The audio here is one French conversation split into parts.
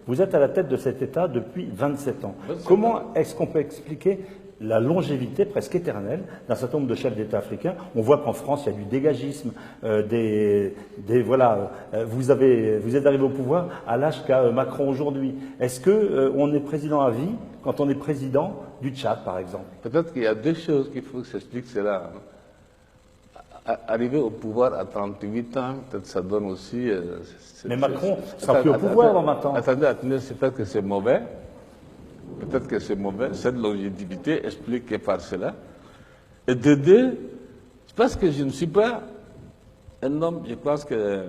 Vous êtes à la tête de cet État depuis 27 ans. Comment est-ce qu'on peut expliquer la longévité presque éternelle d'un certain nombre de chefs d'État africains? On voit qu'en France, il y a du dégagisme, voilà, vous êtes arrivé au pouvoir à l'âge qu'a Macron aujourd'hui. Est-ce qu'on est président à vie quand on est président du Tchad, par exemple? Peut-être qu'il y a deux choses qu'il faut que s'explique cela. Arriver au pouvoir à 38 ans, peut-être ça donne aussi... Mais Macron sera plus au pouvoir dans 20 ans. Attendez, c'est peut-être que c'est mauvais. Peut-être que c'est mauvais. Cette longévité explique par cela. Et de deux, parce que je ne suis pas un homme, je pense que,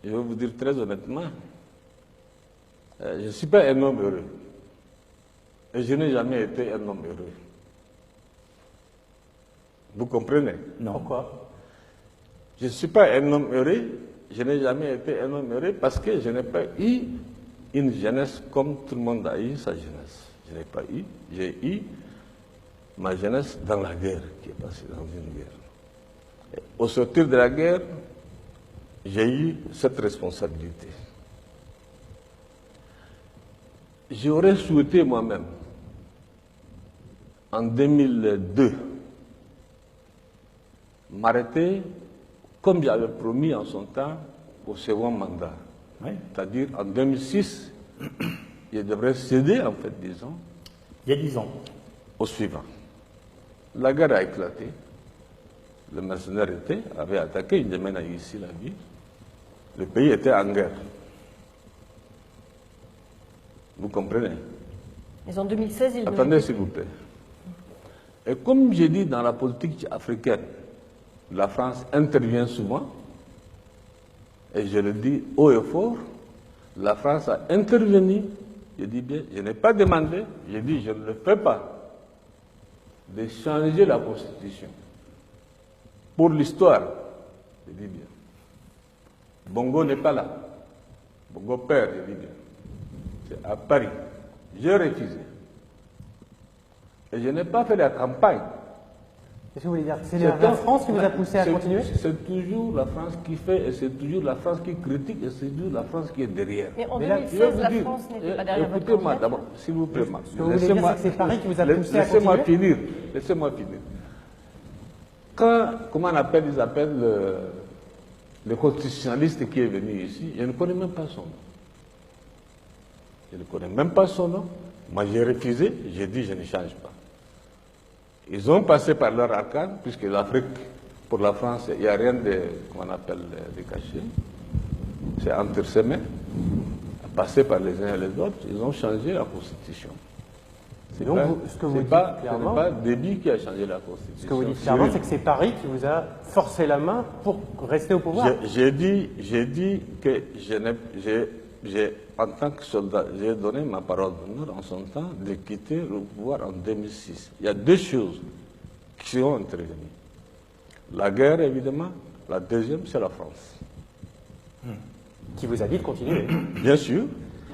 je vais vous dire très honnêtement, je ne suis pas un homme heureux. Et je n'ai jamais été un homme heureux. Vous comprenez? Non. Pourquoi? Je ne suis pas un homme heureux, je n'ai jamais été un homme heureux parce que je n'ai pas eu une jeunesse comme tout le monde a eu sa jeunesse. Je n'ai pas eu, j'ai eu ma jeunesse dans la guerre, qui est passée dans une guerre. Et au sortir de la guerre, j'ai eu cette responsabilité. J'aurais souhaité moi-même, en 2002, m'arrêter, comme j'avais promis en son temps, au second mandat. Oui. C'est-à-dire, en 2006, je devrais céder, en fait, disons. Il y a 10 ans. Au suivant. La guerre a éclaté. Le mercenaire avait attaqué, il mène ici la ville. Le pays était en guerre. Vous comprenez? Mais en 2016, il... Attendez, s'il vous plaît. Et comme j'ai dit dans la politique africaine, la France intervient souvent, et je le dis haut et fort, la France a intervenu, je dis bien, je n'ai pas demandé, je dis je ne le fais pas, de changer la Constitution. Pour l'histoire, je dis bien. Bongo n'est pas là. Bongo père, je dis bien. C'est à Paris. J'ai refusé. Et je n'ai pas fait la campagne. Qu'est-ce que vous voulez dire? C'est la France qui vous a poussé à continuer? C'est toujours la France qui fait, et c'est toujours la France qui critique, et c'est toujours la France qui est derrière. Mais en 2016, la France n'était pas derrière votre candidature. Écoutez-moi d'abord, s'il vous plaît. Ce que vous voulez dire, c'est que c'est Paris qui vous a poussé à continuer? Laissez-moi finir. Quand, comment on appelle, ils appellent le constitutionnaliste qui est venu ici, je ne connais même pas son nom. Je ne connais même pas son nom. Moi, j'ai refusé, j'ai dit je ne change pas. Ils ont passé par leur arcane, puisque l'Afrique, pour la France, il n'y a rien de, comment on appelle, de caché. C'est entre ses mains. Passer par les uns et les autres, ils ont changé la Constitution. C'est donc ce que vous dites clairement. Ce n'est pas Déby qui a changé la Constitution. Ce que vous dites clairement, c'est que c'est Paris qui vous a forcé la main pour rester au pouvoir. J'ai dit que en tant que soldat, j'ai donné ma parole d'honneur en son temps de quitter le pouvoir en 2006. Il y a deux choses qui ont intervenu. La guerre, évidemment. La deuxième, c'est la France. Qui vous a dit de continuer. Bien sûr.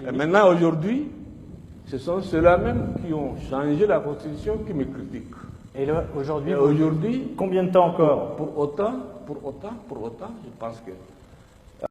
Et maintenant, aujourd'hui, ce sont ceux-là même qui ont changé la Constitution qui me critiquent. Et là, aujourd'hui, combien de temps encore? Pour autant, je pense que